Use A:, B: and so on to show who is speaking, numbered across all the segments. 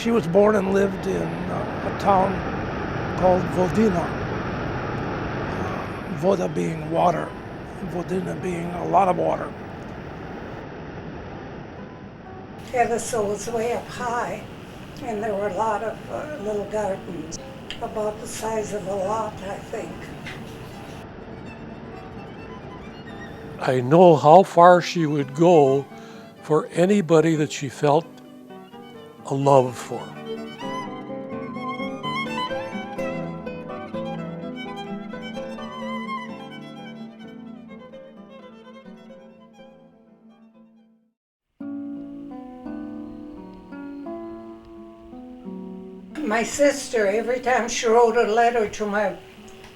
A: She was born and lived in a town called Vodina. Voda being water, Vodina being a lot of water.
B: Edison was way up high, and there were a lot of little gardens, about the size of a lot, I think.
C: I know how far she would go for anybody that she felt a love for.
B: My sister, every time she wrote a letter to my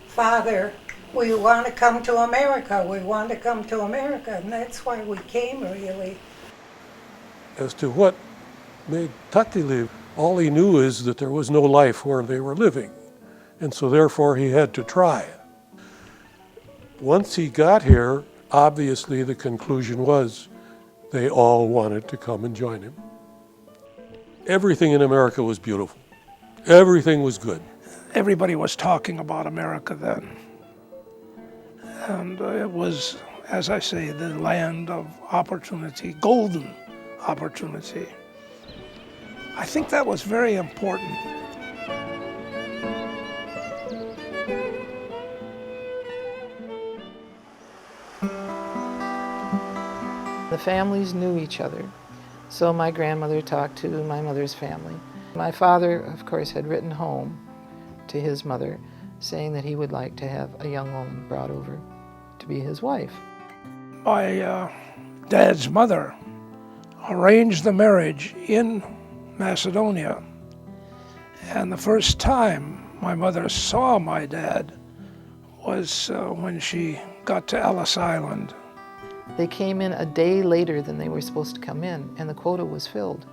B: father, we want to come to America, we want to come to America, and that's why we came, really.
C: As to what made Tati leave, all he knew is that there was no life where they were living, and so therefore he had to try. Once he got here, obviously the conclusion was they all wanted to come and join him. Everything in America was beautiful. Everything was good.
A: Everybody was talking about America then. And it was, as I say, the land of opportunity, golden opportunity. I think that was very important.
D: The families knew each other, so my grandmother talked to my mother's family. My father, of course, had written home to his mother saying that he would like to have a young woman brought over to be his wife.
A: My dad's mother arranged the marriage in Macedonia, and the first time my mother saw my dad was when she got to Ellis Island.
D: They came in a day later than they were supposed to come in, and the quota was filled.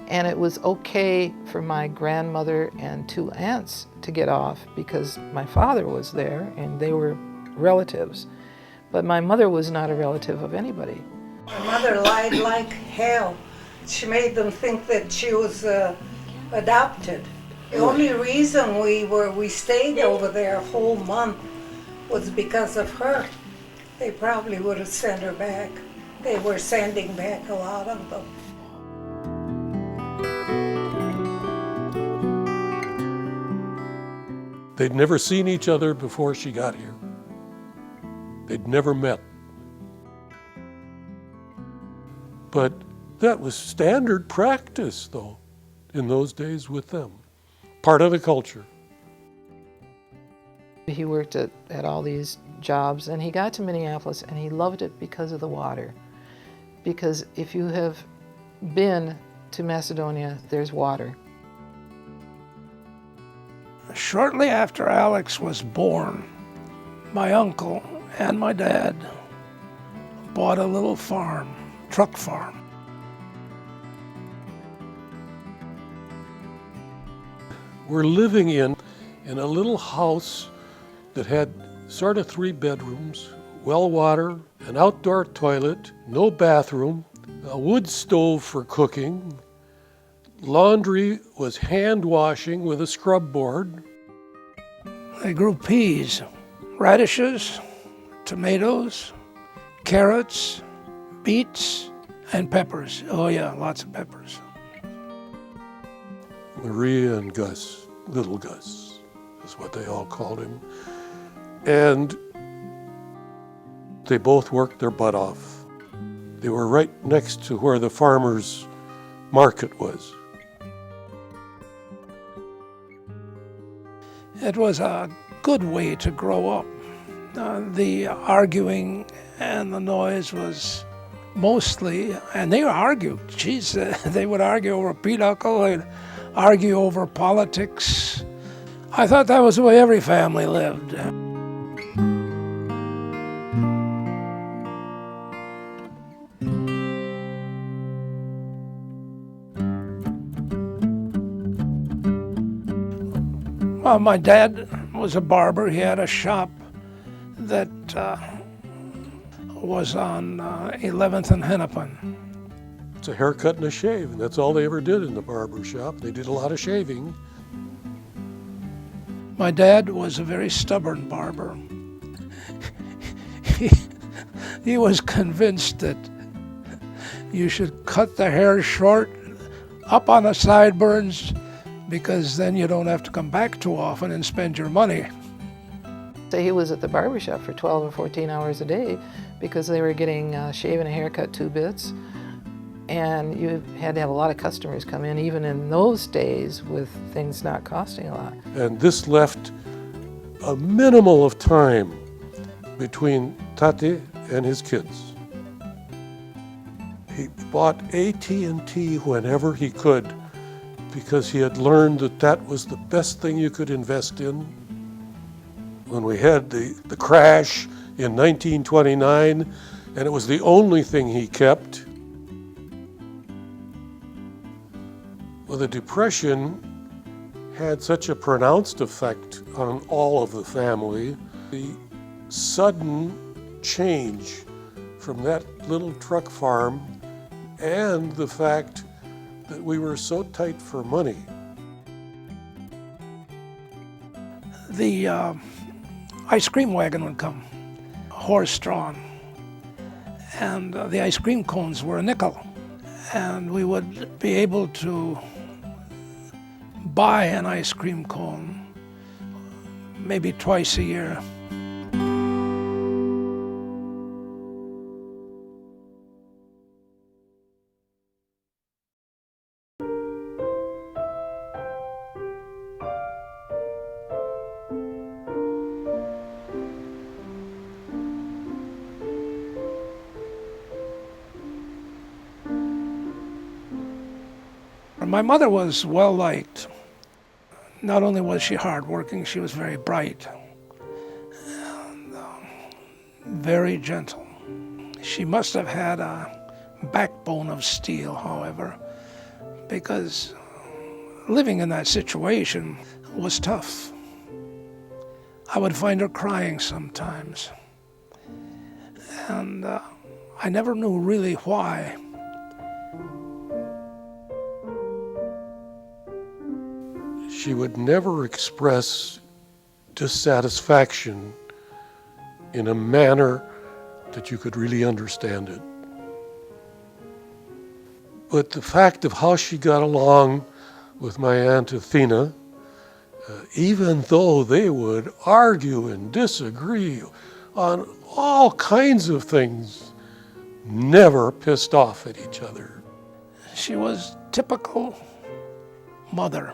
D: And it was okay for my grandmother and 2 aunts to get off because my father was there and they were relatives. But my mother was not a relative of anybody.
B: My mother lied like hell. She made them think that she was adopted. The only reason we stayed over there a whole month was because of her. They probably would have sent her back. They were sending back a lot of them.
C: They'd never seen each other before she got here. They'd never met. But that was standard practice, though, in those days with them. Part of the culture.
D: He worked at all these jobs, and he got to Minneapolis, and he loved it because of the water. Because if you have been to Macedonia, there's water.
A: Shortly after Alex was born, my uncle and my dad bought a little farm, truck farm.
C: We're living in a little house that had sort of 3 bedrooms, well water, an outdoor toilet, no bathroom, a wood stove for cooking. Laundry was hand washing with a scrub board.
A: They grew peas, radishes, tomatoes, carrots, beets, and peppers. Oh yeah, lots of peppers.
C: Maria and Gus, little Gus, is what they all called him. And they both worked their butt off. They were right next to where the farmers' market was.
A: It was a good way to grow up. The arguing and the noise was mostly, and they argued. Geez, they would argue over pinochle, they'd argue over politics. I thought that was the way every family lived. Well, my dad was a barber. He had a shop that was on 11th and Hennepin.
C: It's a haircut and a shave, and that's all they ever did in the barber shop. They did a lot of shaving.
A: My dad was a very stubborn barber. He was convinced that you should cut the hair short, up on the sideburns, because then you don't have to come back too often and spend your money.
D: So he was at the barber shop for 12 or 14 hours a day because they were getting a shave and a haircut 2 bits. And you had to have a lot of customers come in, even in those days, with things not costing a lot.
C: And this left a minimal of time between Tate and his kids. He bought AT&T whenever he could because he had learned that that was the best thing you could invest in. When we had the crash in 1929, and it was the only thing he kept. Well, the Depression had such a pronounced effect on all of the family. The sudden change from that little truck farm and the fact that we were so tight for money.
A: The ice cream wagon would come, horse-drawn, and the ice cream cones were a nickel. And we would be able to buy an ice cream cone maybe twice a year. My mother was well liked. Not only was she hardworking, she was very bright and very gentle. She must have had a backbone of steel, however, because living in that situation was tough. I would find her crying sometimes, and I never knew really why.
C: She would never express dissatisfaction in a manner that you could really understand it. But the fact of how she got along with my Aunt Athena, even though they would argue and disagree on all kinds of things, never pissed off at each other.
A: She was typical mother.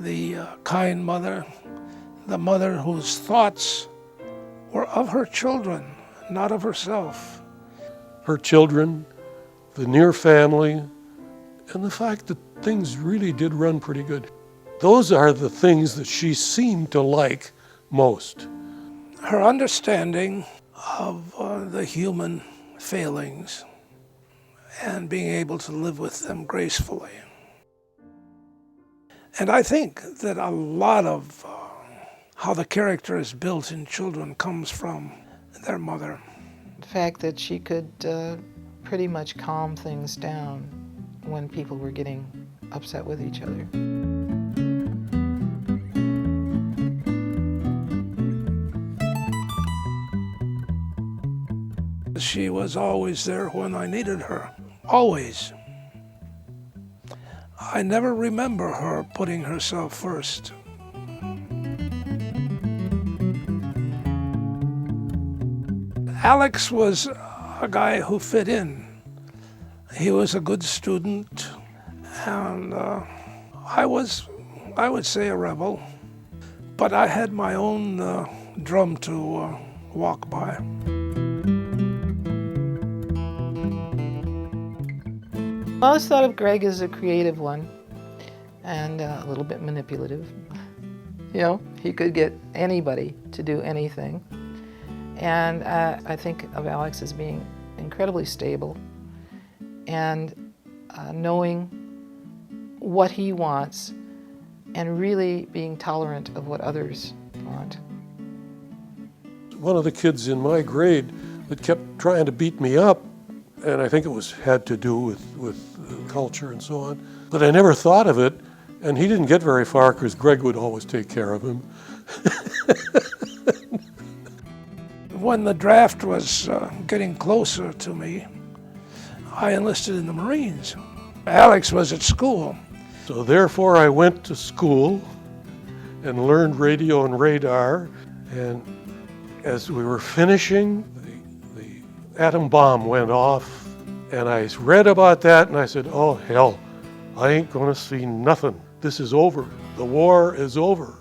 A: The kind mother, the mother whose thoughts were of her children, not of herself.
C: Her children, the near family, and the fact that things really did run pretty good. Those are the things that she seemed to like most.
A: Her understanding of the human failings and being able to live with them gracefully. And I think that a lot of how the character is built in children comes from their mother.
D: The fact that she could pretty much calm things down when people were getting upset with each other.
A: She was always there when I needed her, always. I never remember her putting herself first. Alex was a guy who fit in. He was a good student, and I would say, a rebel, but I had my own drum to walk by.
D: I always thought of Greg as a creative one and a little bit manipulative. You know, he could get anybody to do anything. And I think of Alex as being incredibly stable and knowing what he wants and really being tolerant of what others want.
C: One of the kids in my grade that kept trying to beat me up And I think it had to do with culture and so on. But I never thought of it, and he didn't get very far because Greg would always take care of him.
A: When the draft was getting closer to me, I enlisted in the Marines. Alex was at school.
C: So therefore I went to school and learned radio and radar. And as we were finishing, the atom bomb went off. And I read about that and I said, oh hell, I ain't gonna see nothing. This is over. The war is over.